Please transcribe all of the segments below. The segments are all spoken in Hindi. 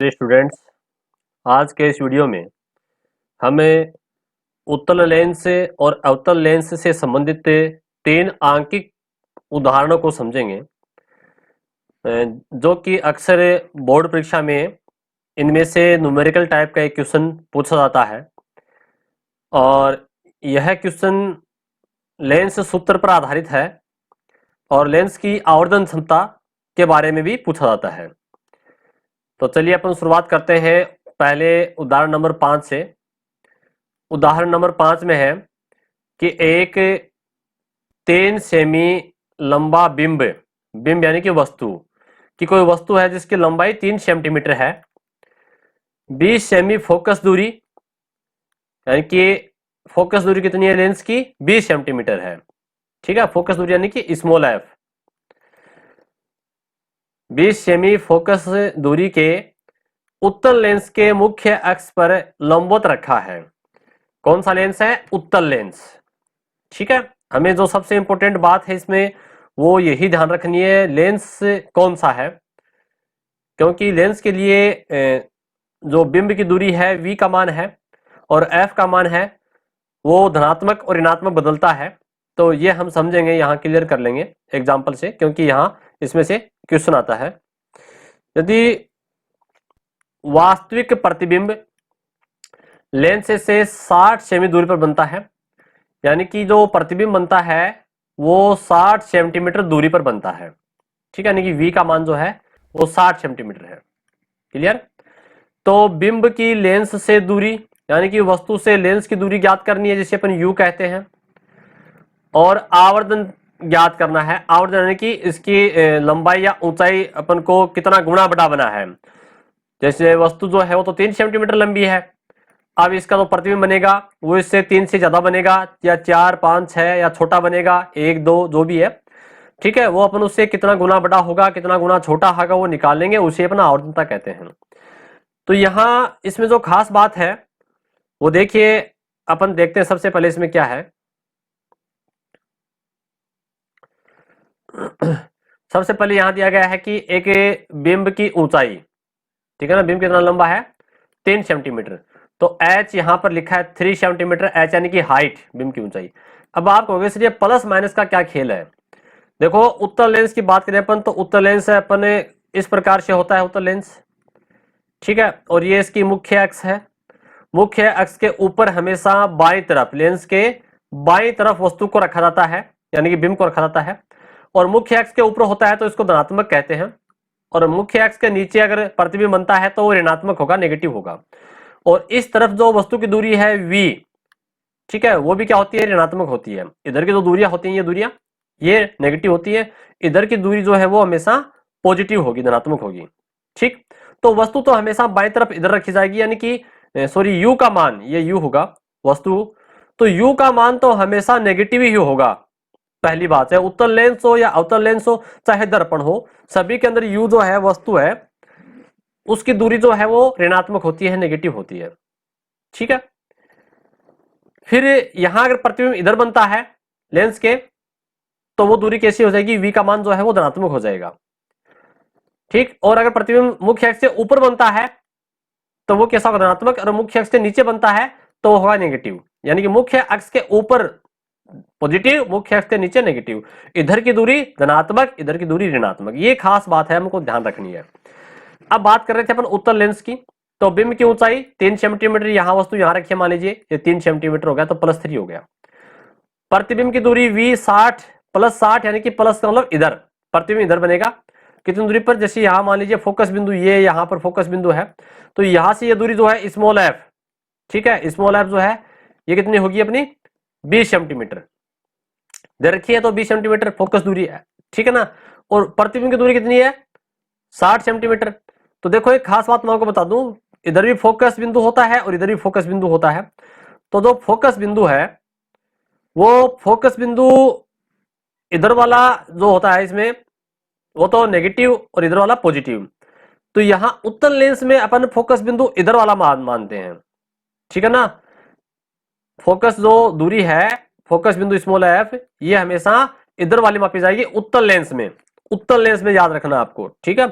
प्रिय स्टूडेंट्स, आज के इस वीडियो में हमें उत्तल लेंस और अवतल लेंस से संबंधित 3 आंकिक उदाहरणों को समझेंगे, जो कि अक्सर बोर्ड परीक्षा में इनमें से न्यूमेरिकल टाइप का एक क्वेश्चन पूछा जाता है और यह क्वेश्चन लेंस सूत्र पर आधारित है और लेंस की आवर्धन क्षमता के बारे में भी पूछा जाता है। तो चलिए अपन शुरुआत करते हैं पहले उदाहरण नंबर 5 से। उदाहरण नंबर 5 में है कि एक 3 सेमी लंबा बिंब यानी कि वस्तु कि कोई वस्तु है जिसकी लंबाई 3 सेंटीमीटर है, 20 सेमी फोकस दूरी यानी कि फोकस दूरी कितनी है लेंस की 20 सेंटीमीटर है। ठीक है, फोकस दूरी यानी कि स्मॉल एफ। 20 सेमी फोकस दूरी के उत्तल लेंस के मुख्य अक्ष पर लंबवत रखा है। कौन सा लेंस है? उत्तल लेंस। ठीक है, हमें जो सबसे इंपॉर्टेंट बात है इसमें वो यही ध्यान रखनी है, लेंस कौन सा है, क्योंकि लेंस के लिए जो बिंब की दूरी है v का मान है और f का मान है वो धनात्मक और ऋणात्मक बदलता है। तो ये हम समझेंगे, यहाँ क्लियर कर लेंगे एग्जाम्पल से, क्योंकि यहाँ इसमें से क्वेश्चन आता है। यदि वास्तविक प्रतिबिंब लेंस से 60 सेमी दूरी पर बनता है, यानी कि जो प्रतिबिंब बनता है वो 60 सेंटीमीटर दूरी पर बनता है। ठीक है, यानी कि v का मान जो है वो 60 सेंटीमीटर है। क्लियर? तो बिंब की लेंस से दूरी यानी कि वस्तु से लेंस की दूरी ज्ञात करनी है, जिसे अपन u कहते हैं, और आवर्धन ज्ञात करना है। आवर्धन यानी कि इसकी लंबाई या ऊंचाई अपन को कितना गुना बड़ा बना है। जैसे वस्तु जो है वो तो 3 सेंटीमीटर लंबी है, अब इसका जो प्रतिबिंब बनेगा वो इससे 3 से ज्यादा बनेगा या 4, 5, 6 या छोटा बनेगा, 1, 2 जो भी है। ठीक है, वो अपन उससे कितना गुना बड़ा होगा कितना गुना छोटा होगा वो निकालेंगे, उसे अपना आवर्धनता कहते हैं। तो यहाँ इसमें जो खास बात है वो देखिए, अपन देखते हैं सबसे पहले इसमें क्या है। सबसे पहले यहां दिया गया है कि एक बिंब की ऊंचाई, ठीक है ना, बिंब कितना लंबा है 3 सेंटीमीटर, तो h यहां पर लिखा है 3 सेंटीमीटर, h यानी कि हाइट, बिंब की ऊंचाई। अब आप कहोगे सर ये प्लस माइनस का क्या खेल है? देखो, उत्तल लेंस की बात करें अपन तो उत्तल लेंस अपन इस प्रकार से होता है उत्तल लेंस। ठीक है, और ये इसकी मुख्य अक्ष है। मुख्य अक्ष के ऊपर हमेशा बाईं तरफ, लेंस के बाईं तरफ वस्तु को रखा जाता है, यानी कि बिंब को रखा जाता है। और मुख्य अक्ष के ऊपर होता है तो इसको धनात्मक कहते हैं, और मुख्य अक्ष के नीचे अगर प्रतिबिंब बनता है तो वो ऋणात्मक होगा, नेगेटिव होगा। और इस तरफ जो वस्तु की दूरी है v, ठीक है, वो भी क्या होती है? ऋणात्मक होती है। इधर की जो दूरियां होती हैं, ये दूरियां ये नेगेटिव होती है, इधर की दूरी जो है वो हमेशा पॉजिटिव होगी, धनात्मक होगी। ठीक, तो वस्तु तो हमेशा बाईं तरफ इधर रखी जाएगी, यानी कि सॉरी u का मान, ये u होगा वस्तु, तो u का मान तो हमेशा नेगेटिव ही होगा। पहली बात है, उत्तल लेंस हो या अवतल लेंस हो चाहे दर्पण हो, सभी के अंदर u जो है वस्तु है उसकी दूरी जो है वो ऋणात्मक होती है, नेगेटिव होती है। ठीक है, फिर यहां अगर प्रतिबिंब इधर बनता है लेंस के तो वो दूरी कैसी हो जाएगी? v का मान जो है वो धनात्मक हो जाएगा। ठीक, और अगर प्रतिबिंब मुख्य अक्ष से ऊपर बनता है तो वो कैसा होगा? धनात्मक। और मुख्य अक्ष से नीचे बनता है तो वो होगा नेगेटिव, यानी कि मुख्य अक्ष के ऊपर पॉजिटिव, मुख्य अक्ष के नीचे नेगेटिव। इधर की दूरी धनात्मक, इधर की दूरी ऋणात्मक, ये खास बात है, हमको ध्यान रखनी है। अब बात कर रहे थे अपन उत्तल लेंस की, तो बिंब की ऊंचाई 3 सेंटीमीटर, यहां वस्तु यहां रखी है, मान लीजिए ये 3 सेंटीमीटर हो गया तो +3 हो गया। प्रतिबिंब की दूरी v 60 + 60 यानी कि प्लस का मतलब इधर, प्रतिबिंब इधर बनेगा कितनी दूरी पर? जैसे यहां मान लीजिए फोकस बिंदु, ये यहां पर फोकस बिंदु है, तो यहां से ये दूरी जो है स्मॉल f, ठीक है, स्मॉल f जो है ये कितनी होगी अपनी? 20 सेंटीमीटर दे रखी है, तो 20 सेंटीमीटर फोकस दूरी है। ठीक है ना, और प्रतिबिंब की दूरी कितनी है? 60 सेंटीमीटर। तो देखो एक खास बात मैं आपको बता दूं, इधर भी फोकस बिंदु होता है और इधर भी फोकस बिंदु होता है। तो जो फोकस बिंदु है वो फोकस बिंदु इधर वाला जो होता है इसमें वो तो नेगेटिव और इधर वाला पॉजिटिव। तो यहां उत्तल लेंस में अपन फोकस बिंदु इधर वाला मानते हैं। ठीक है ना, फोकस जो दूरी है, फोकस बिंदु स्मॉल एफ, ये हमेशा इधर वाली मापी जाएगी उत्तल लेंस में। उत्तल लेंस में याद रखना आपको। ठीक है,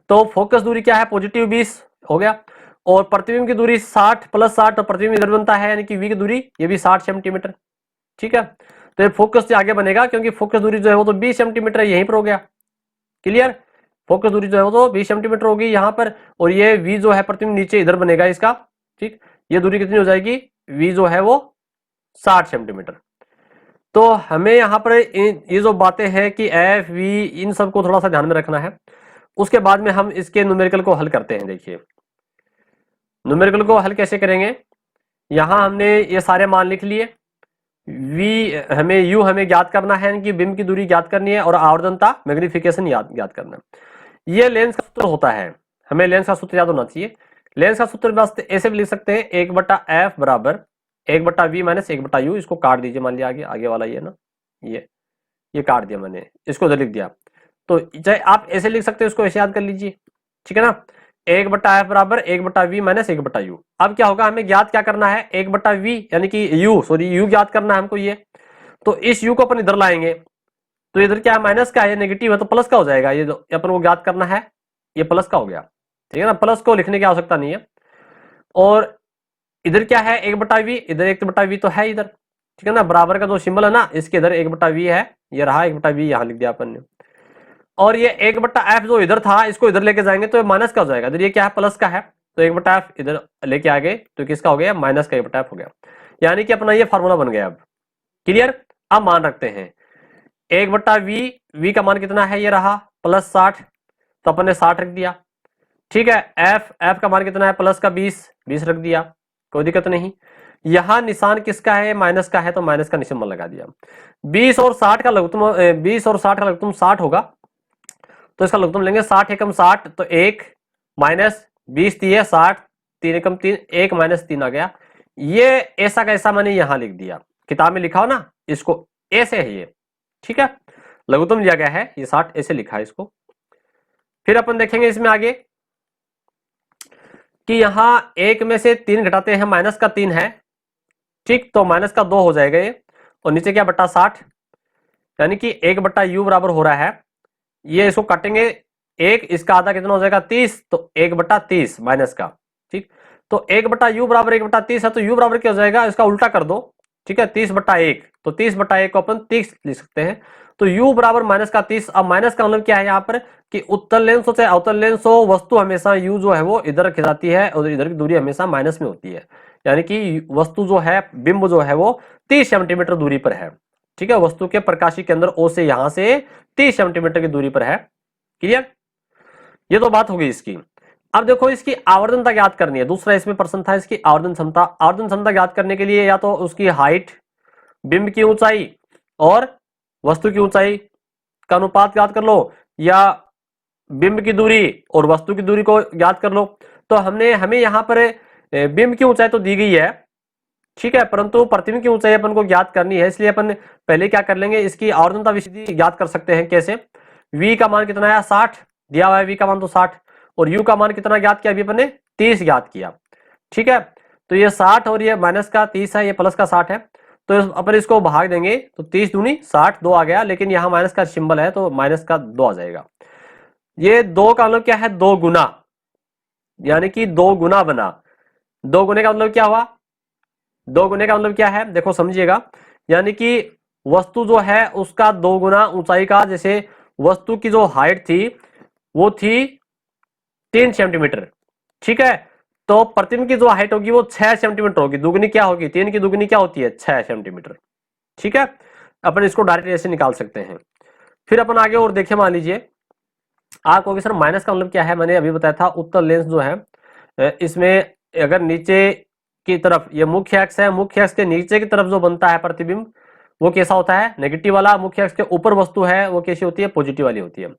तो फोकस दूरी क्या है? पॉजिटिव 20 हो गया। और प्रतिबिंब की दूरी 60 प्लस 60 तो प्रतिबिंब इधर बनता है, यानी कि वी की दूरी ये भी 60 सेंटीमीटर। ठीक है, तो ये फोकस से आगे बनेगा क्योंकि फोकस दूरी जो है वो तो 20 सेंटीमीटर यहीं पर हो गया। क्लियर, फोकस दूरी जो है वो तो 20 सेंटीमीटर होगी यहाँ पर, और ये वी जो है प्रतिबिंब नीचे इधर बनेगा इसका। ठीक, ये दूरी कितनी हो जाएगी, वी जो है वो 60 सेंटीमीटर। तो हमें यहाँ पर ये जो बातें हैं कि एफ वी इन सबको थोड़ा सा ध्यान में रखना है। उसके बाद में हम इसके न्यूमेरिकल को हल करते हैं। देखिए न्यूमेरिकल को हल कैसे करेंगे, यहां हमने ये सारे मान लिख लिए। वी हमें यू हमें ज्ञात करना है कि बिंब की दूरी ज्ञात करनी है, और आवर्धनता मैग्निफिकेशन ज्ञात करना है। ये लेंस का सूत्र होता है, हमें लेंस का सूत्र याद होना चाहिए। लेंस का सूत्र बस ऐसे भी लिख सकते हैं, 1/f बराबर 1/v माइनस 1/u। इसको काट दीजिए, मान लिया आगे वाला ये ना, ये काट दिया मैंने, इसको इधर लिख दिया। तो चाहे आप ऐसे लिख सकते हो, इसको ऐसे याद कर लीजिए। ठीक है ना, 1/f बराबर 1/v माइनस 1/u। अब क्या होगा, हमें ज्ञात क्या करना है, 1/v यानी कि यू ज्ञात करना है हमको ये। तो इस यू को अपन इधर लाएंगे, तो इधर क्या है, माइनस का है, नेगेटिव है तो प्लस का हो जाएगा। ये अपन को ज्ञात करना है, ये प्लस का हो गया। ठीक है ना, प्लस को लिखने की आवश्यकता नहीं है। और इधर क्या है, 1/v, इधर 1/v तो है इधर। ठीक है ना, बराबर का जो सिंबल है ना, इसके इधर 1/v है, ये रहा 1/v, यहां लिख दिया अपन ने। और ये 1/f जो इधर था, इसको इधर लेके जाएंगे तो ये माइनस का हो जाएगा। इधर ये क्या है, प्लस का है, तो 1/f इधर लेके आ गए तो किसका हो गया, माइनस का 1/f हो गया। यानी कि अपना ये फार्मूला बन गया। अब क्लियर, अब मान रखते हैं 1/v, v का मान कितना है, ये रहा +60, तो अपन ने 60 रख दिया। ठीक है, f का मान कितना है, प्लस का 20 रख दिया, कोई दिक्कत नहीं। यहां निशान किसका है, माइनस का है, तो माइनस का निशान लगा दिया। 20 और 60 का लघुत्तम 60 होगा, तो इसका लघुत्तम लेंगे 60 एकम 60, तो 1 माइनस 20 दिए 60, 3 एकम 3, 1 माइनस 3 आ गया। ये ऐसा कैसा मैंने यहां लिख दिया, किताब में लिखा हो ना, इसको ऐसे है ये। ठीक है, लघुत्तम लिया गया है ये 60, ऐसे लिखा है इसको। फिर अपन देखेंगे इसमें आगे कि यहां 1 में से 3 घटाते हैं, माइनस का 3 है। ठीक, तो माइनस का 2 हो जाएगा ये, और नीचे क्या बटा 60, यानी कि 1/u बराबर हो रहा है, ये इसको काटेंगे, 1 इसका आधा कितना हो जाएगा 30, तो 1/30 माइनस का। ठीक, तो 1/u बराबर 1/30 है, तो u बराबर क्या हो जाएगा, इसका उल्टा कर दो। ठीक है, 30/1, तो 30/1 को अपन 30 लिख सकते हैं, तो u बराबर माइनस का 30। अब माइनस का मतलब क्या है यहाँ पर, कि उत्तल लेंस हो चाहे अवतल लेंस हो, वस्तु हमेशा u जो है वो इधर खिंचाती है, और इधर की दूरी हमेशा माइनस में होती है। यानी कि वस्तु जो है, बिंब जो है वो 30 सेंटीमीटर दूरी पर है। ठीक है, वस्तु के प्रकाशी केंद्र O से यहां से 30 सेंटीमीटर की दूरी पर है। क्लियर, ये तो बात होगी इसकी। अब देखो इसकी आवर्धनता ज्ञात करनी है, दूसरा इसमें प्रश्न था इसकी आवर्धन क्षमता। आवर्धन क्षमता ज्ञात करने के लिए या तो उसकी हाइट, बिंब की ऊंचाई और वस्तु की ऊंचाई का अनुपात ज्ञात कर लो, या बिंब की दूरी और वस्तु की दूरी को ज्ञात कर लो। तो हमें यहाँ पर बिंब की ऊंचाई तो दी गई है, ठीक है, परंतु प्रतिबिंब की ऊंचाई अपन को ज्ञात करनी है, इसलिए अपन पहले क्या कर लेंगे, इसकी आवर्धनता विधि ज्ञात कर सकते हैं। कैसे, v का मान कितना है 60 दिया हुआ है, v का मान तो 60, और u का मान कितना ज्ञात किया, अभी अपन ने 30 ज्ञात किया। ठीक है, तो ये 60 और ये माइनस का 30 है, ये प्लस का 60 है, तो अपन इसको भाग देंगे, तो 30 दूनी 60, 2 आ गया, लेकिन यहाँ माइनस का सिंबल है तो माइनस का 2 आ जाएगा। ये 2 का मतलब क्या है, 2 गुना, यानी कि 2 गुना बना। 2 गुने का मतलब क्या हुआ, 2 गुने का मतलब क्या है, देखो समझिएगा, यानी कि वस्तु जो है उसका 2 गुना ऊंचाई का। जैसे वस्तु की जो हाइट थी वो थी 3 सेंटीमीटर, ठीक है, तो प्रतिबिंब की जो हाइट होगी वो 6 सेंटीमीटर होगी। दुगनी क्या होगी, 3 की दुगनी क्या होती है, 6 सेंटीमीटर। ठीक है, अपन इसको डायरेक्ट ऐसे निकाल सकते हैं। फिर अपन आगे और देखें, मान लीजिए आप कहोगे सर माइनस का मतलब क्या है, मैंने अभी बताया था, उत्तल लेंस जो है इसमें अगर नीचे की तरफ, ये मुख्य अक्ष है, मुख्य अक्ष के नीचे की तरफ जो बनता है प्रतिबिंब वो कैसा होता है, नेगेटिव वाला। मुख्य अक्ष के ऊपर वस्तु है वो कैसी होती है, पॉजिटिव वाली होती है।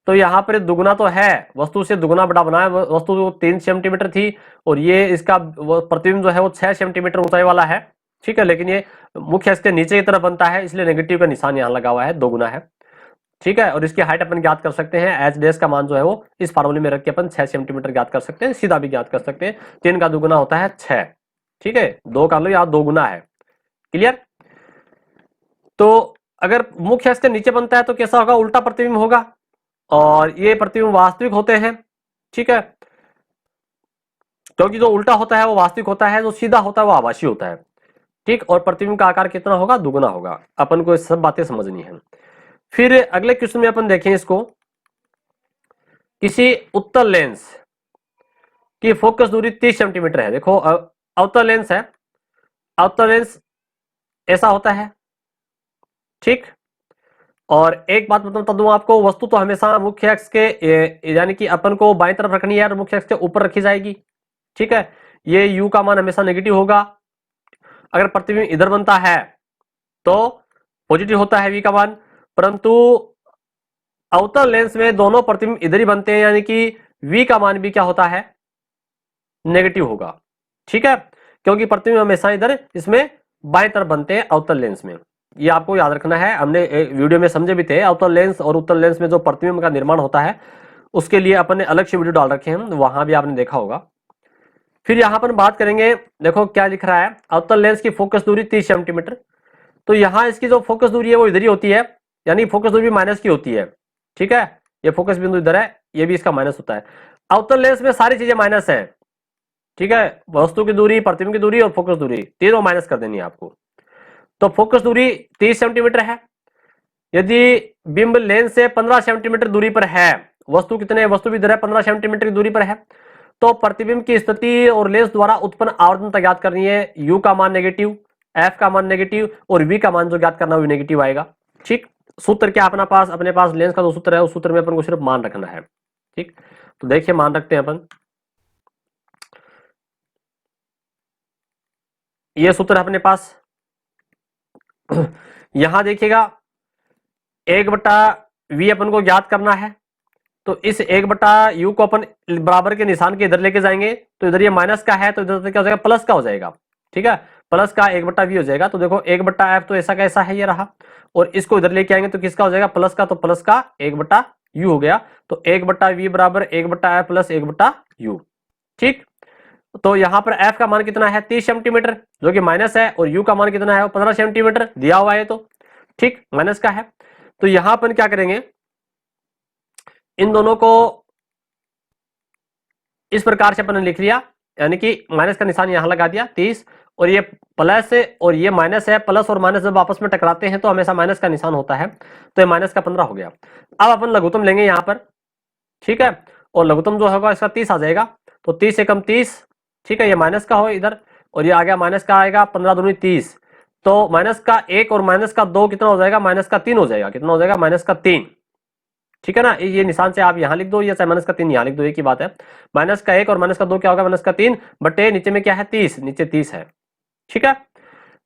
तो यहाँ पर दुगुना तो है, वस्तु से दुगुना बड़ा बना है, वस्तु जो 3 सेंटीमीटर थी, और ये इसका प्रतिबिंब जो है वो 6 सेंटीमीटर ऊंचाई वाला है। ठीक है, लेकिन ये मुख्य अक्ष के नीचे की तरफ बनता है, इसलिए नेगेटिव का निशान यहाँ लगा हुआ है, 2 गुना है। ठीक है, और इसकी हाइट अपन ज्ञात कर सकते हैं, एच डैश का मान जो है वो इस फार्मूले में रख के अपन 6 सेंटीमीटर ज्ञात कर सकते हैं, सीधा भी ज्ञात कर सकते हैं। 3 का दुगुना होता है 6, ठीक है, 2 का लो, यहाँ 2 गुना है। क्लियर, तो अगर मुख्य अक्ष के नीचे बनता है तो कैसा होगा, उल्टा प्रतिबिंब होगा, और ये प्रतिबिंब वास्तविक होते हैं। ठीक है, क्योंकि जो उल्टा होता है वो वास्तविक होता है, जो सीधा होता है वो आभासी होता है, ठीक। और प्रतिबिंब का आकार कितना होगा, दुगना होगा। अपन को ये सब बातें समझनी है। फिर अगले क्वेश्चन में अपन देखें इसको, किसी उत्तल लेंस की फोकस दूरी 30 सेंटीमीटर है। देखो अवतल लेंस है, अवतल लेंस ऐसा होता है, ठीक। और एक बात बता दूं आपको, वस्तु तो हमेशा मुख्य अक्ष के यानी कि अपन को बाईं तरफ रखनी है और मुख्य अक्ष के ऊपर रखी जाएगी, ठीक है। ये u का मान हमेशा नेगेटिव होगा। अगर प्रतिबिंब इधर बनता है तो पॉजिटिव होता है v का मान, परंतु अवतल लेंस में दोनों प्रतिबिंब इधर ही बनते हैं, यानी कि v का मान भी क्या होता है, नेगेटिव होगा, ठीक है। क्योंकि प्रतिबिंब हमेशा इधर इसमें बाएं तरफ बनते हैं अवतल लेंस में। ये आपको याद रखना है, हमने वीडियो में समझे भी थे। अवतल लेंस और उत्तल लेंस में जो प्रतिबिंब का निर्माण होता है उसके लिए अपन ने अलग से वीडियो डाल रखे हैं, वहां भी आपने देखा होगा। फिर यहां पर बात करेंगे, देखो क्या लिख रहा है, अवतल लेंस की फोकस दूरी 30 सेंटीमीटर। तो यहां इसकी जो फोकस दूरी है वो इधर ही होती है, यानी फोकस दूरी माइनस की होती है, ठीक है। ये फोकस बिंदु इधर है, ये भी इसका माइनस होता है। अवतल लेंस में सारी चीजें माइनस है, ठीक है। वस्तु की दूरी, प्रतिबिंब की दूरी और फोकस दूरी तीनों माइनस कर देनी है आपको। तो फोकस दूरी 30 सेंटीमीटर है। यदि बिंब लेंस से 15 सेंटीमीटर दूरी पर है, वस्तु कितने, वस्तु भी इधर है 15 सेंटीमीटर की दूरी पर है, तो प्रतिबिंब की स्थिति और लेंस द्वारा उत्पन्न आवर्धन ज्ञात करनी है। u का मान नेगेटिव, f का मान नेगेटिव और v का मान जो ज्ञात करना है वो नेगेटिव आएगा, ठीक। सूत्र क्या अपना पास, अपने पास लेंस का जो सूत्र है उस सूत्र में अपन को सिर्फ मान रखना है, ठीक। तो देखिए मान रखते हैं अपन, ये सूत्र है अपने पास। यहां देखिएगा 1/v अपन को ज्ञात करना है, तो इस 1/u को अपन बराबर के निशान के इधर लेके जाएंगे, तो इधर ये माइनस का है तो इधर क्या हो जाएगा, प्लस का हो जाएगा, ठीक है। प्लस का 1/v हो जाएगा। तो देखो 1/f तो ऐसा कैसा है, ये रहा, और इसको इधर लेके आएंगे तो किसका हो जाएगा, प्लस का, तो प्लस का 1/u हो गया। तो 1/v बराबर 1/f प्लस 1/u, ठीक। तो यहां पर f का मान कितना है, 30 सेंटीमीटर, जो कि माइनस है, और u का मान कितना है, 15 सेंटीमीटर दिया हुआ है, तो ठीक माइनस का है। तो यहां अपन क्या करेंगे, इन दोनों को इस प्रकार से अपन ने लिख लिया, यानी कि माइनस का निशान यहां लगा दिया 30, और ये प्लस और ये माइनस है। प्लस और माइनस जब आपस में टकराते हैं तो हमेशा माइनस का निशान होता है, तो ये माइनस का 15 हो गया। अब अपन लघुत्तम लेंगे यहां पर, ठीक है, और लघुत्तम जो होगा इसका 30 आ जाएगा। तो 30 से कम 30, ठीक है, ये माइनस का हो इधर, और ये आ गया माइनस का आएगा, 15 दूनी 30। तो माइनस का 1 और माइनस का 2 कितना हो जाएगा, माइनस का 3 हो जाएगा। कितना हो जाएगा, माइनस का 3, ठीक है ना। ये निशान से आप यहां लिख दो, या चाहे माइनस का 3 यहां लिख दो, एक ही बात है। माइनस का 1 और माइनस का 2 क्या होगा, माइनस का 3 बटे नीचे में क्या है, 30, नीचे 30 है, ठीक है।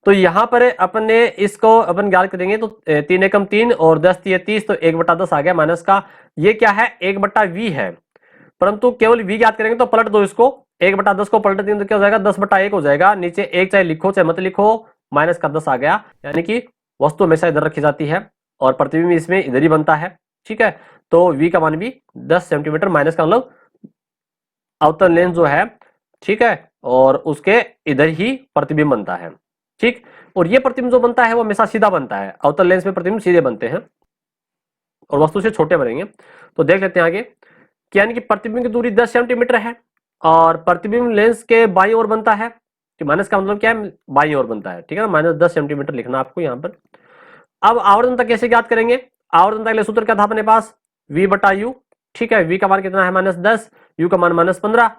तो यहां पर अपन ने इसको अपन ज्ञात करेंगे, तो 3 एकम 3 और 10 3 30, तो 1/10 आ गया माइनस का। ये क्या है, 1/v है, परंतु केवल v ज्ञात करेंगे तो पलट दो इसको, 1/10 को पलट देंगे तो क्या हो जाएगा, 10/1 हो जाएगा। नीचे 1 चाहे लिखो चाहे मत लिखो, माइनस का 10 आ गया। यानी कि वस्तु हमेशा इधर रखी जाती है और प्रतिबिंब इसमें इधर ही बनता है, ठीक है। तो v का मान भी 10 सेंटीमीटर, माइनस का मतलब अवतल लेंस जो है, ठीक है, और उसके इधर ही प्रतिबिंब बनता है, ठीक। और ये प्रतिबिंब जो बनता है वो हमेशा सीधा बनता है, अवतल लेंस में प्रतिबिंब सीधे बनते हैं और वस्तु से छोटे बनेंगे। तो देख लेते हैं आगे, यानी कि प्रतिबिंब की दूरी 10 सेंटीमीटर है और प्रतिबिंब लेंस के बाईं ओर बनता है, कि माइनस का मतलब क्या है, बाईं ओर बनता है, ठीक है ना। माइनस 10 सेंटीमीटर लिखना आपको यहाँ पर। अब आवर्धनता कैसे ज्ञात करेंगे, आवर्धनता के लिए सूत्र क्या था अपने पास, v/u, ठीक है। v का मान कितना है, -10, u का मान -15,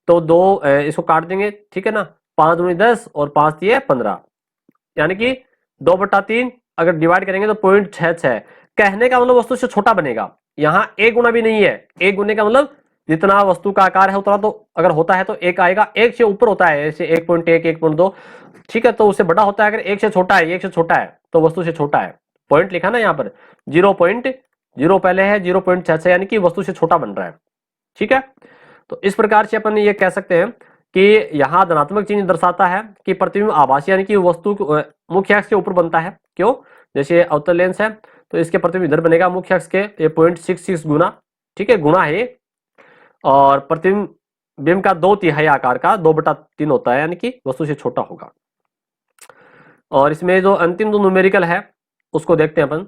तो दो इसको काट देंगे, ठीक है ना। 5 दूनी 10 और 5 दिए 15, यानी कि 2/3 अगर डिवाइड करेंगे तो 0.66। कहने का मतलब वस्तु से छोटा बनेगा, यहाँ 1 गुना भी नहीं है। 1 गुने का मतलब जितना वस्तु का आकार है उतना तो अगर होता है तो 1 आएगा, 1 से ऊपर होता है, जैसे 1.1 1.2, ठीक है, तो उससे बड़ा होता है। अगर 1 से छोटा है, 1 से छोटा है तो वस्तु से छोटा है। पॉइंट लिखा ना यहाँ पर, 0.0 पहले है, 0.66 यानी कि वस्तु से छोटा बन रहा है, ठीक है। तो इस प्रकार से अपन ये कह सकते हैं कि यहाँ धनात्मक चिन्ह दर्शाता है कि प्रतिबिंब आभासी यानी कि वस्तु मुख्य अक्ष के ऊपर बनता है। क्यों, जैसे अवतल लेंस है तो इसके प्रतिबिंब इधर बनेगा मुख्य अक्ष के, ये 0.66 गुना, ठीक है, गुना है। और प्रतिबिंब बिंब का 2/3 आकार का 2/3 होता है, यानी कि वस्तु से छोटा होगा। और इसमें जो अंतिम जो न्यूमेरिकल है उसको देखते हैं अपन।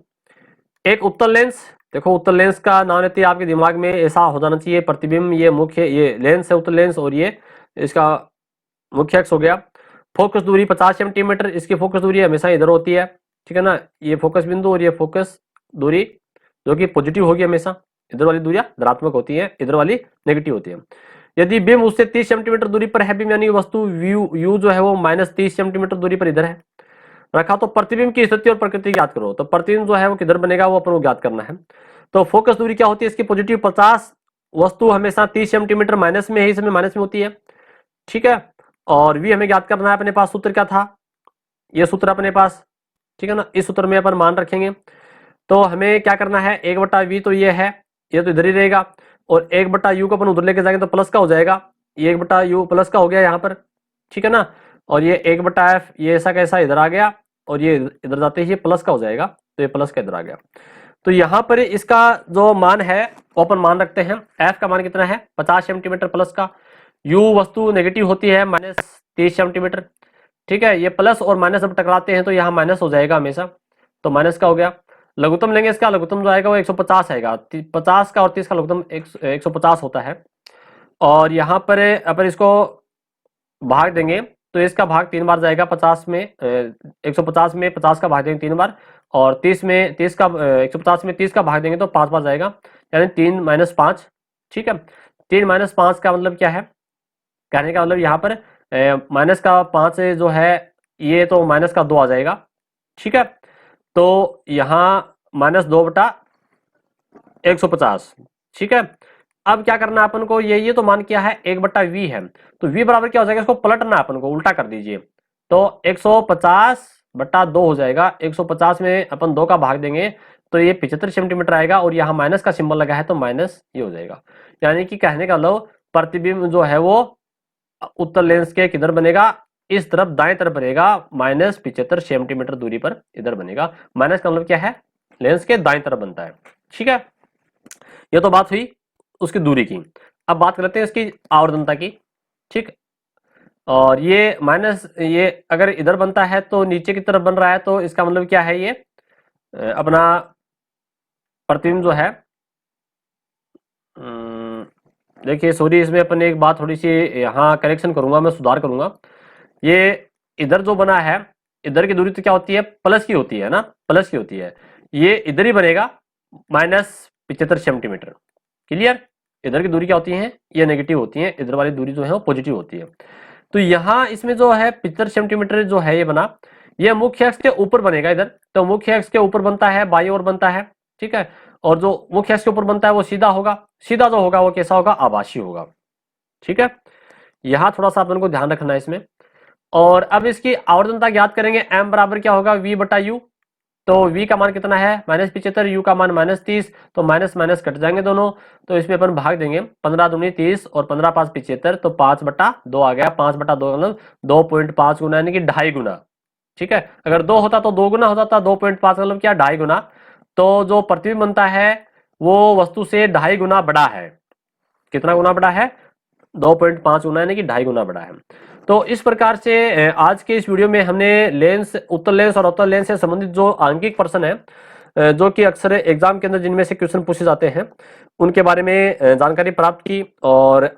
एक उत्तल लेंस, देखो उत्तल लेंस का नाम लेते ही आपके दिमाग में ऐसा हो जाना चाहिए, प्रतिबिंब ये मुख्य, ये लेंस है उत्तल लेंस, और ये इसका मुख्य अक्ष हो गया। फोकस दूरी 50 सेंटीमीटर, इसकी फोकस दूरी हमेशा इधर होती है, ठीक है ना, ये फोकस बिंदु और ये फोकस दूरी जो कि पॉजिटिव होगी हमेशा, इधर वाली दूरियां धनात्मक होती है, इधर वाली नेगेटिव होती है। यदि बिंब उससे 30 सेंटीमीटर दूरी पर है, बिंब यानी वस्तु यू जो है वो -30 सेंटीमीटर दूरी पर इधर है रखा, तो प्रतिबिंब की स्थिति और प्रकृति ज्ञात करो। तो प्रतिबिंब जो है वो किधर बनेगा वो अपन को ज्ञात करना है। तो फोकस दूरी क्या होती है इसकी, पॉजिटिव 50, वस्तु हमेशा 30 सेंटीमीटर माइनस में है, इस समय माइनस में होती है, ठीक है। और वी हमें ज्ञात करना है, अपने पास सूत्र क्या था, ये सूत्र अपने पास, ठीक है ना, इस सूत्र में अपन मान रखेंगे। तो हमें क्या करना है, 1/v तो ये है, ये तो इधर ही रहेगा, और 1/u को अपन उधर लेके जाएंगे तो प्लस का हो जाएगा, ये 1/u प्लस का हो गया यहाँ पर, ठीक है ना। और ये 1/f ये ऐसा कैसा इधर आ गया, और ये इधर जाते ही ये प्लस का हो जाएगा, तो ये प्लस का इधर आ गया। तो यहाँ पर इसका जो मान है वो अपन मान रखते हैं, f का मान कितना है 50 सेंटीमीटर प्लस का, u वस्तु नेगेटिव होती है -30 सेंटीमीटर, ठीक है। ये प्लस और माइनस जब टकराते हैं तो यहाँ माइनस हो जाएगा हमेशा, तो माइनस का हो गया। लघुत्तम लेंगे, इसका लघुत्तम जो आएगा वो 150 आएगा, 50 का और 30 का लघुत्तम 150 होता है। और यहाँ पर अपन इसको भाग देंगे तो इसका भाग 3 बार जाएगा, 50 में 150 में 50 का भाग देंगे 3 बार, और 30 में 30 का 150 में 30 का भाग देंगे तो 5 बार जाएगा, यानी 3 - 5, ठीक है। 3 - 5 का मतलब क्या है, कहने का मतलब यहाँ पर माइनस का 5 जो है ये तो माइनस का 2 आ जाएगा, ठीक है। तो यहाँ -2/150, ठीक है। अब क्या करना है अपन को, ये तो मान किया है 1/v है, तो v बराबर क्या हो जाएगा, इसको पलटना है अपन को, उल्टा कर दीजिए, तो 150/2 हो जाएगा। 150 में अपन 2 का भाग देंगे तो ये 75 सेंटीमीटर आएगा, और यहाँ माइनस का सिंबल लगा है तो माइनस ये हो जाएगा। यानी कि कहने का मतलब प्रतिबिंब जो है वो उत्तल लेंस के किधर बनेगा, इस तरफ दाएं तरफ बनेगा, -75 सेंटीमीटर दूरी पर इधर बनेगा। माइनस का मतलब क्या है, लेंस के दाएं तरफ बनता है, ठीक है। ये तो बात हुई उसकी दूरी की। अब बात करते हैं इसकी आवर्धनता की, ठीक। और ये माइनस ये अगर इधर बनता है तो नीचे की तरफ बन रहा है, तो इसका मतलब क्या है, ये अपना प्रतिबिंब जो है, देखिए सॉरी, इसमें अपन एक बात थोड़ी सी यहाँ करेक्शन करूंगा, मैं सुधार करूंगा। ये इधर जो बना है, इधर की दूरी तो क्या होती है, प्लस की होती है ना, प्लस की होती है, ये इधर ही बनेगा -75 सेंटीमीटर, क्लियर। इधर की दूरी क्या होती है, ये नेगेटिव होती है, इधर वाली दूरी जो है वो पॉजिटिव होती है। तो यहाँ इसमें जो है 75 सेंटीमीटर जो है ये बना, ये मुख्य अक्ष के ऊपर बनेगा इधर, तो मुख्य अक्ष के ऊपर बनता है, बाईं ओर बनता है, ठीक है। और जो मुख्य अक्ष के ऊपर बनता है वो सीधा होगा, सीधा जो होगा वो कैसा होगा, आभासी होगा, ठीक है। यहाँ थोड़ा सा अपन को ध्यान रखना है इसमें। और अब इसकी आवर्धनता ज्ञात करेंगे, m बराबर क्या होगा v/u, तो v का मान कितना है -75, u का मान -30, तो माइनस माइनस कट जाएंगे दोनों, तो इसमें अपन भाग देंगे, 15 दूनी 30 और 15 5 75, तो 5/2 आ गया, 5/2 मतलब 2.5 गुना, यानी कि 2.5 गुना, ठीक है। अगर 2 होता तो 2 गुना हो जाता, 2.5 मतलब क्या 2.5 गुना, तो जो प्रतिबिंब बनता है वो वस्तु से 2.5 गुना बड़ा है। कितना गुना बड़ा है, 2.5 गुना, यानी कि 2.5 गुना बड़ा है। तो इस प्रकार से आज के इस वीडियो में हमने लेंस, उत्तल लेंस और अवतल लेंस से संबंधित जो आंकिक प्रश्न है, जो कि अक्सर एग्जाम के अंदर जिनमें से क्वेश्चन पूछे जाते हैं, उनके बारे में जानकारी प्राप्त की। और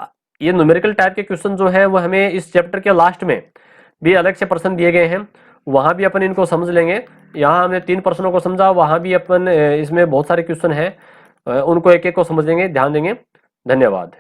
ये न्यूमेरिकल टाइप के क्वेश्चन जो है वो हमें इस चैप्टर के लास्ट में भी अलग से प्रश्न दिए गए हैं, वहां भी अपन इनको समझ लेंगे। यहाँ हमने 3 प्रश्नों को समझा, वहां भी अपन इसमें बहुत सारे क्वेश्चन हैं, उनको एक एक को समझेंगे, ध्यान देंगे। धन्यवाद।